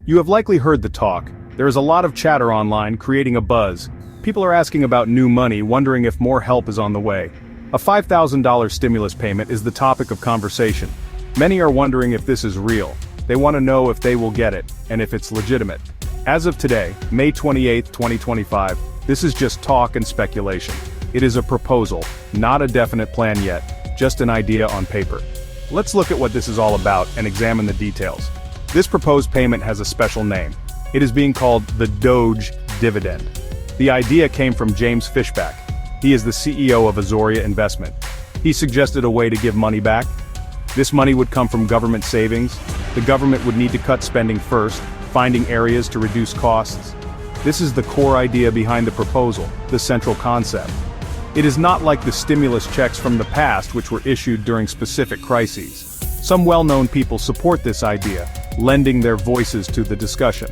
You have likely heard the talk. There is a lot of chatter online, creating a buzz. People are asking about new money, wondering if more help is on the way. A $5,000 stimulus payment is the topic of conversation. Many are wondering if this is real. They want to know if they will get it, and if it's legitimate. As of today, May 28, 2025, this is just talk and speculation. It is a proposal, not a definite plan yet, just an idea on paper. Let's look at what this is all about and examine the details. This proposed payment has a special name. It is being called the Doge dividend. The idea came from James Fishback. He is the CEO of Azoria Investment. He suggested a way to give money back. This money would come from government savings. The government would need to cut spending first, finding areas to reduce costs. This is the core idea behind the proposal, the central concept. It is not like the stimulus checks from the past which were issued during specific crises. Some well-known people support this idea, lending their voices to the discussion.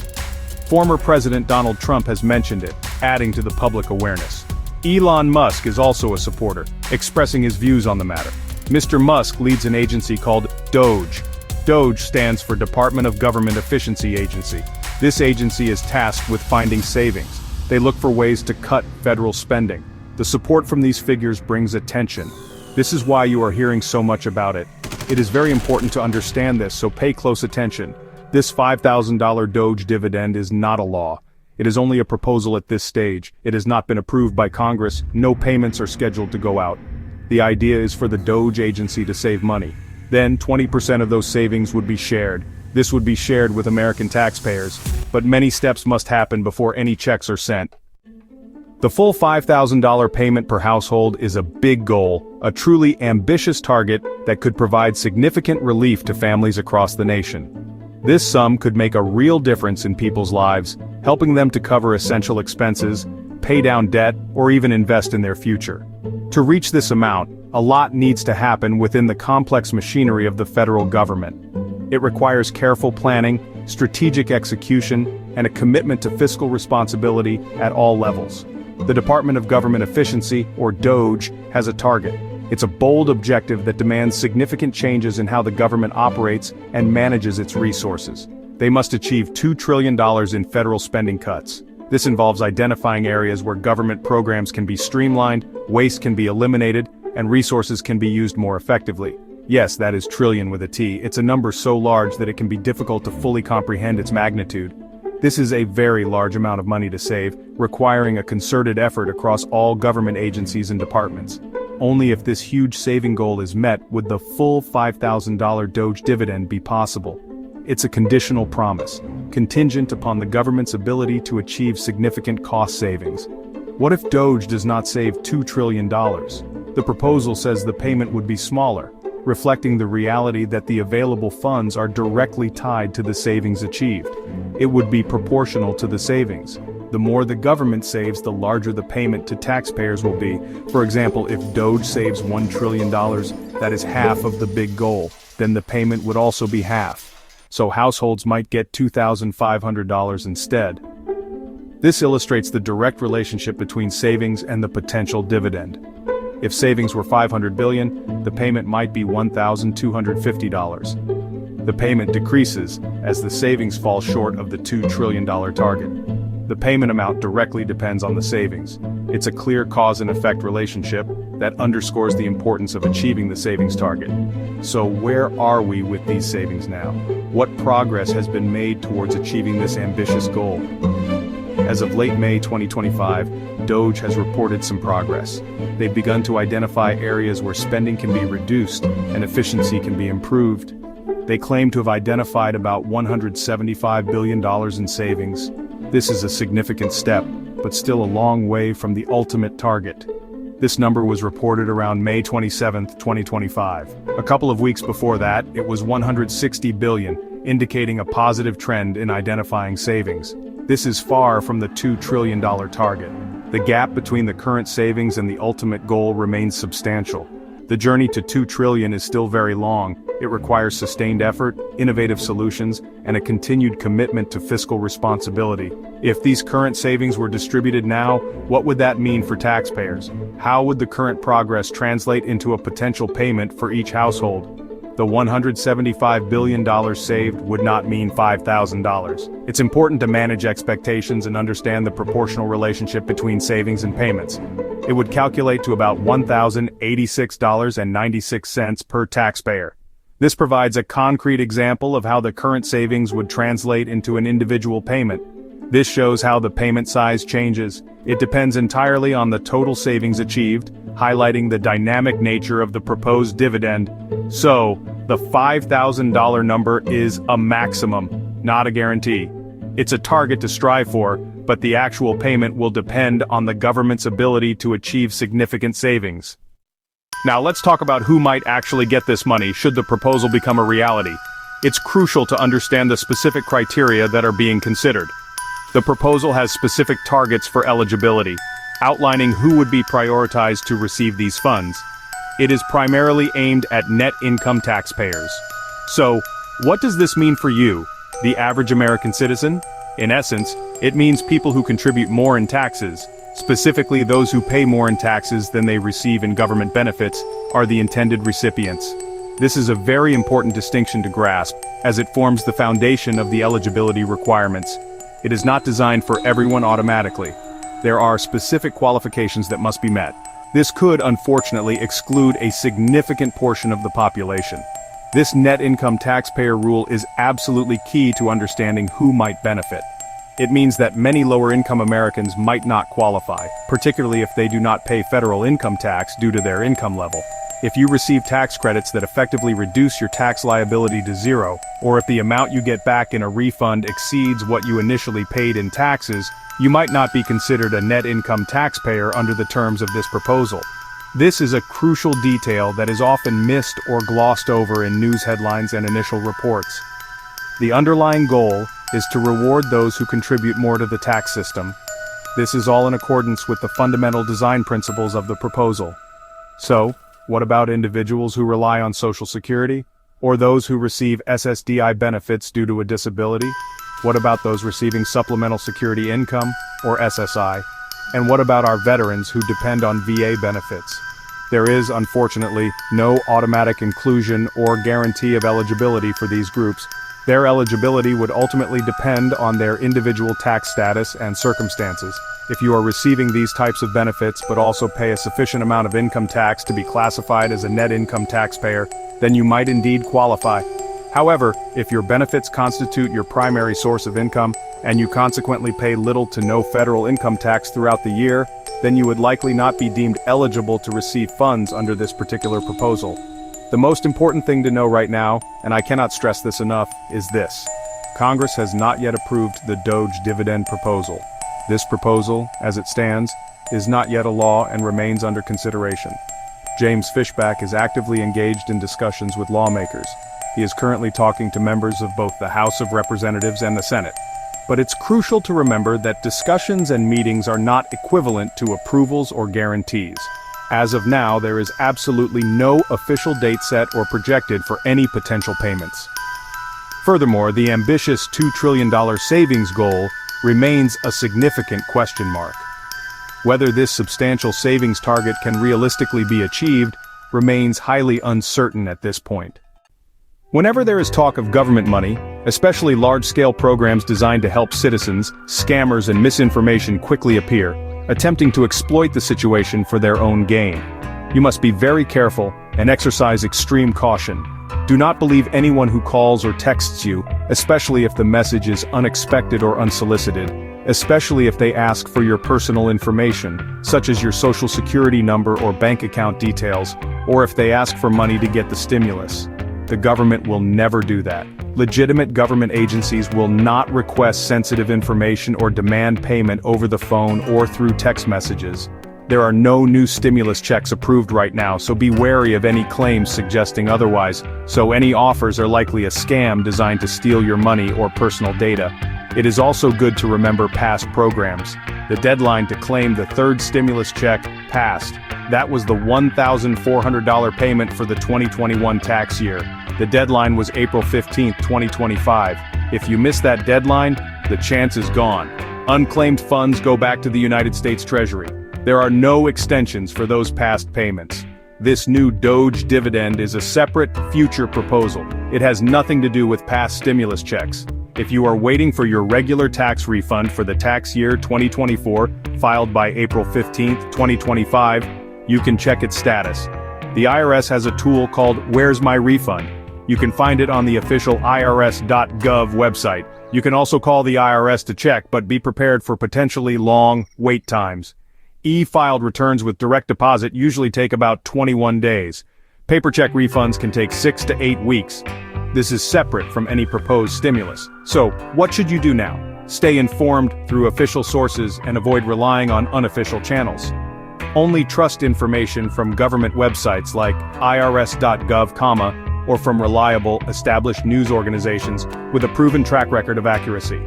Former President Donald Trump has mentioned it, adding to the public awareness. Elon Musk is also a supporter, expressing his views on the matter. Mr. Musk leads an agency called DOGE. DOGE stands for Department of Government Efficiency Agency. This agency is tasked with finding savings. They look for ways to cut federal spending. The support from these figures brings attention. This is why you are hearing so much about it. It is very important to understand this, so pay close attention. This $5,000 Doge dividend is not a law. It is only a proposal at this stage. It has not been approved by Congress. No payments are scheduled to go out. The idea is for the Doge agency to save money. Then 20% of those savings would be shared. This would be shared with American taxpayers, but many steps must happen before any checks are sent. The full $5,000 payment per household is a big goal, a truly ambitious target that could provide significant relief to families across the nation. This sum could make a real difference in people's lives, helping them to cover essential expenses, pay down debt, or even invest in their future. To reach this amount, a lot needs to happen within the complex machinery of the federal government. It requires careful planning, strategic execution, and a commitment to fiscal responsibility at all levels. The Department of Government Efficiency, or DOGE, has a target. It's a bold objective that demands significant changes in how the government operates and manages its resources. They must achieve $2 trillion in federal spending cuts. This involves identifying areas where government programs can be streamlined, waste can be eliminated, and resources can be used more effectively. Yes, that is trillion with a T. It's a number so large that it can be difficult to fully comprehend its magnitude. This is a very large amount of money to save, requiring a concerted effort across all government agencies and departments. Only if this huge saving goal is met would the full $5,000 Doge dividend be possible. It's a conditional promise, contingent upon the government's ability to achieve significant cost savings. What if Doge does not save $2 trillion? The proposal says the payment would be smaller, reflecting the reality that the available funds are directly tied to the savings achieved. It would be proportional to the savings. The more the government saves, the larger the payment to taxpayers will be. For example, if Doge saves $1 trillion, that is half of the big goal, then the payment would also be half. So households might get $2,500 instead. This illustrates the direct relationship between savings and the potential dividend. If savings were $500 billion, the payment might be $1,250. The payment decreases as the savings fall short of the $2 trillion target. The payment amount directly depends on the savings. It's a clear cause and effect relationship that underscores the importance of achieving the savings target. So where are we with these savings now? What progress has been made towards achieving this ambitious goal? As of late May 2025, DOGE has reported some progress. They've begun to identify areas where spending can be reduced and efficiency can be improved. They claim to have identified about $175 billion in savings. This is a significant step, but still a long way from the ultimate target. This number was reported around May 27, 2025. A couple of weeks before that, it was $160 billion, indicating a positive trend in identifying savings. This is far from the $2 trillion target. The gap between the current savings and the ultimate goal remains substantial. The journey to $2 trillion is still very long. It requires sustained effort, innovative solutions, and a continued commitment to fiscal responsibility. If these current savings were distributed now, what would that mean for taxpayers? How would the current progress translate into a potential payment for each household? the $175 billion saved would not mean $5,000. It's important to manage expectations and understand the proportional relationship between savings and payments. It would calculate to about $1,086.96 per taxpayer. This provides a concrete example of how the current savings would translate into an individual payment. This shows how the payment size changes. It depends entirely on the total savings achieved, highlighting the dynamic nature of the proposed dividend. So, the $5,000 number is a maximum, not a guarantee. It's a target to strive for, but the actual payment will depend on the government's ability to achieve significant savings. Now let's talk about who might actually get this money should the proposal become a reality. It's crucial to understand the specific criteria that are being considered. The proposal has specific targets for eligibility, outlining who would be prioritized to receive these funds. It is primarily aimed at net income taxpayers. So, what does this mean for you, the average American citizen? In essence, it means people who contribute more in taxes, specifically those who pay more in taxes than they receive in government benefits, are the intended recipients. This is a very important distinction to grasp, as it forms the foundation of the eligibility requirements. It is not designed for everyone automatically. There are specific qualifications that must be met. This could, unfortunately, exclude a significant portion of the population. This net income taxpayer rule is absolutely key to understanding who might benefit. It means that many lower-income Americans might not qualify, particularly if they do not pay federal income tax due to their income level. If you receive tax credits that effectively reduce your tax liability to zero, or if the amount you get back in a refund exceeds what you initially paid in taxes, you might not be considered a net income taxpayer under the terms of this proposal. This is a crucial detail that is often missed or glossed over in news headlines and initial reports. The underlying goal is to reward those who contribute more to the tax system. This is all in accordance with the fundamental design principles of the proposal. So, what about individuals who rely on Social Security, or those who receive SSDI benefits due to a disability? What about those receiving Supplemental Security Income, or SSI? And what about our veterans who depend on VA benefits? There is, unfortunately, no automatic inclusion or guarantee of eligibility for these groups. Their eligibility would ultimately depend on their individual tax status and circumstances. If you are receiving these types of benefits but also pay a sufficient amount of income tax to be classified as a net income taxpayer, then you might indeed qualify. However, if your benefits constitute your primary source of income, and you consequently pay little to no federal income tax throughout the year, then you would likely not be deemed eligible to receive funds under this particular proposal. The most important thing to know right now, and I cannot stress this enough, is this. Congress has not yet approved the DOGE dividend proposal. This proposal, as it stands, is not yet a law and remains under consideration. James Fishback is actively engaged in discussions with lawmakers. He is currently talking to members of both the House of Representatives and the Senate. But it's crucial to remember that discussions and meetings are not equivalent to approvals or guarantees. As of now, there is absolutely no official date set or projected for any potential payments. Furthermore, the ambitious $2 trillion savings goal remains a significant question mark. Whether this substantial savings target can realistically be achieved remains highly uncertain at this point. Whenever there is talk of government money, especially large-scale programs designed to help citizens, scammers and misinformation quickly appear, attempting to exploit the situation for their own gain. You must be very careful and exercise extreme caution. Do not believe anyone who calls or texts you, especially if the message is unexpected or unsolicited, especially if they ask for your personal information, such as your Social Security number or bank account details, or if they ask for money to get the stimulus. The government will never do that. Legitimate government agencies will not request sensitive information or demand payment over the phone or through text messages. There are no new stimulus checks approved right now, so be wary of any claims suggesting otherwise, so any offers are likely a scam designed to steal your money or personal data. It is also good to remember past programs. The deadline to claim the third stimulus check passed. That was the $1,400 payment for the 2021 tax year. The deadline was April 15, 2025. If you miss that deadline, the chance is gone. Unclaimed funds go back to the United States Treasury. There are no extensions for those past payments. This new Doge dividend is a separate, future proposal. It has nothing to do with past stimulus checks. If you are waiting for your regular tax refund for the tax year 2024, filed by April 15, 2025, you can check its status. The IRS has a tool called Where's My Refund? You can find it on the official irs.gov website. You can also call the IRS to check, but be prepared for potentially long wait times. E-filed returns with direct deposit usually take about 21 days. Paper check refunds can take 6 to 8 weeks. This is separate from any proposed stimulus. So, what should you do now? Stay informed through official sources and avoid relying on unofficial channels. Only trust information from government websites like irs.gov, or from reliable, established news organizations with a proven track record of accuracy.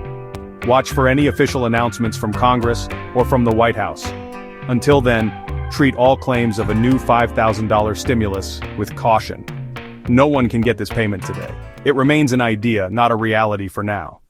Watch for any official announcements from Congress or from the White House. Until then, treat all claims of a new $5,000 stimulus with caution. No one can get this payment today. It remains an idea, not a reality for now.